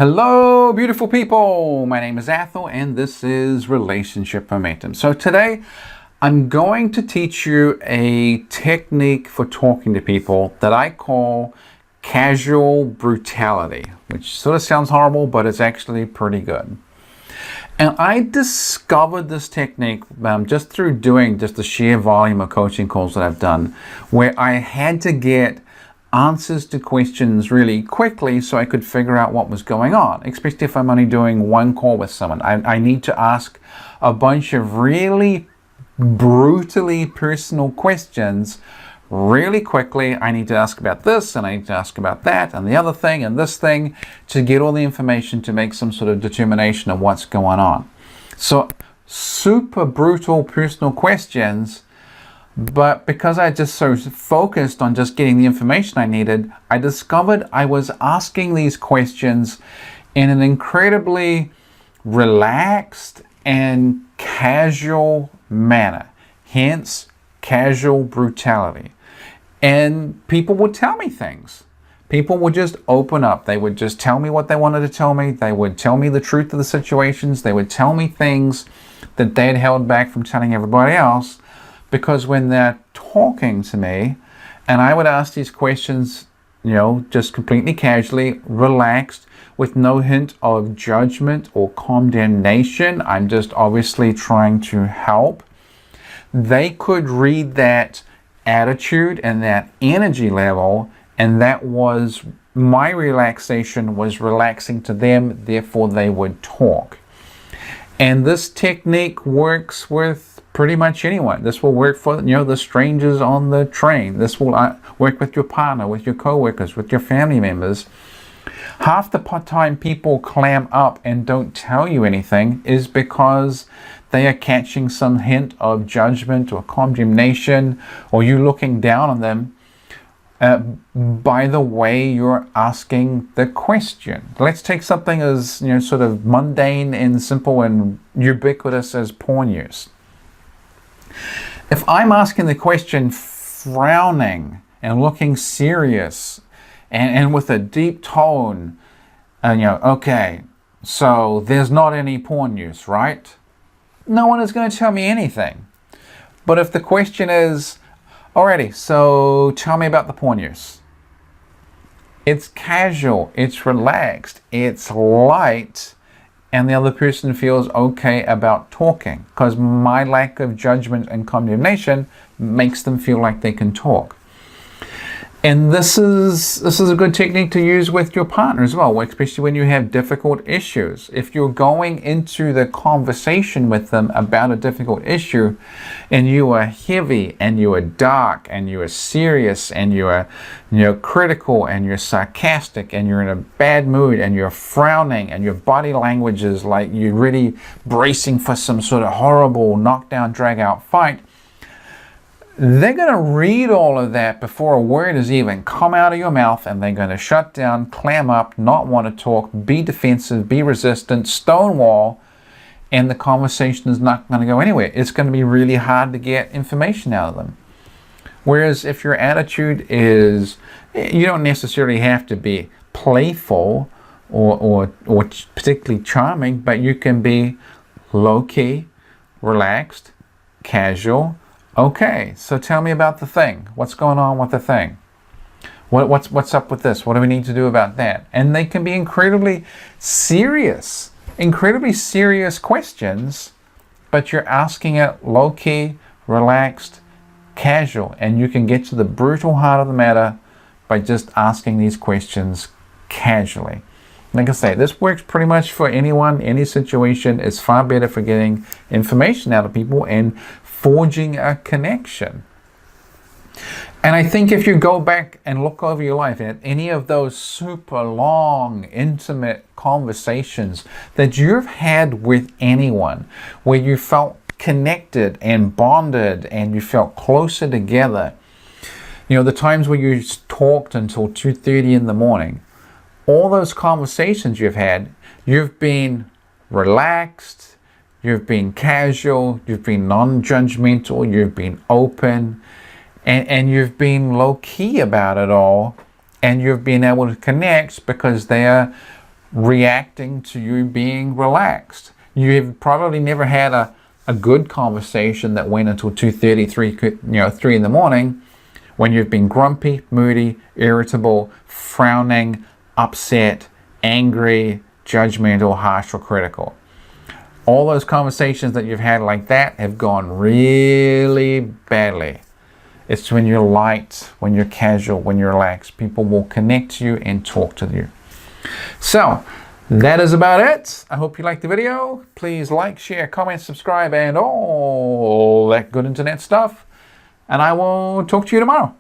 Hello, beautiful people. My name is Athol, and this is Relationship Momentum. So today, I'm going to teach you a technique for talking to people that I call casual brutality, which sort of sounds horrible, but it's actually pretty good. And I discovered this technique just through doing just the sheer volume of coaching calls that I've done, where I had to get answers to questions really quickly so I could figure out what was going on, especially if I'm only doing one call with someone. I need to ask a bunch of really brutally personal questions really quickly. I need to ask about this, and I need to ask about that, and the other thing, and this thing, to get all the information to make some sort of determination of what's going on. So super brutal personal questions. But because I just so focused on just getting the information I needed, I discovered I was asking these questions in an incredibly relaxed and casual manner. Hence, casual brutality. And people would tell me things. People would just open up. They would just tell me what they wanted to tell me. They would tell me the truth of the situations. They would tell me things that they had held back from telling everybody else. Because when they're talking to me, and I would ask these questions, just completely casually, relaxed, with no hint of judgment or condemnation. I'm just obviously trying to help. They could read that attitude and that energy level, and that was my relaxation was relaxing to them, therefore they would talk. And this technique works with pretty much anyone. This will work for the strangers on the train. This will work with your partner, with your co-workers, with your family members. Half the time people clam up and don't tell you anything is because they are catching some hint of judgment or condemnation, or you looking down on them by the way you're asking the question. Let's take something as sort of mundane and simple and ubiquitous as porn use. If I'm asking the question frowning and looking serious and with a deep tone, and okay, so there's not any porn use, right? No one is going to tell me anything. But if the question is, alrighty, so tell me about the porn use. It's casual, it's relaxed, it's light, and the other person feels okay about talking, because my lack of judgment and condemnation makes them feel like they can talk. And this is a good technique to use with your partner as well, especially when you have difficult issues. If you're going into the conversation with them about a difficult issue, and you are heavy, and you are dark, and you are serious, and you are critical, and you're sarcastic, and you're in a bad mood, and you're frowning, and your body language is like you're really bracing for some sort of horrible knockdown, drag-out fight, they're going to read all of that before a word has even come out of your mouth, and they're going to shut down, clam up, not want to talk, be defensive, be resistant, stonewall, and the conversation is not going to go anywhere. It's going to be really hard to get information out of them. Whereas if your attitude is, you don't necessarily have to be playful or particularly charming, but you can be low-key, relaxed, casual. Okay, so tell me about the thing. What's going on with the thing? What's up with this? What do we need to do about that? And they can be incredibly serious questions, but you're asking it low-key, relaxed, casual, and you can get to the brutal heart of the matter by just asking these questions casually. Like I say, this works pretty much for anyone, any situation. It's far better for getting information out of people and forging a connection. And I think if you go back and look over your life at any of those super long, intimate conversations that you've had with anyone, where you felt connected and bonded and you felt closer together, the times where you talked until 2:30 in the morning, all those conversations you've had, you've been relaxed, you've been casual, you've been non-judgmental, you've been open, and you've been low-key about it all, and you've been able to connect because they are reacting to you being relaxed. You have probably never had a good conversation that went until 2:30, 3 in the morning, when you've been grumpy, moody, irritable, frowning, upset, angry, judgmental, harsh, or critical. All those conversations that you've had like that have gone really badly. It's when you're light, when you're casual, when you're relaxed. People will connect to you and talk to you. So, that is about it. I hope you liked the video. Please like, share, comment, subscribe, and all that good internet stuff. And I will talk to you tomorrow.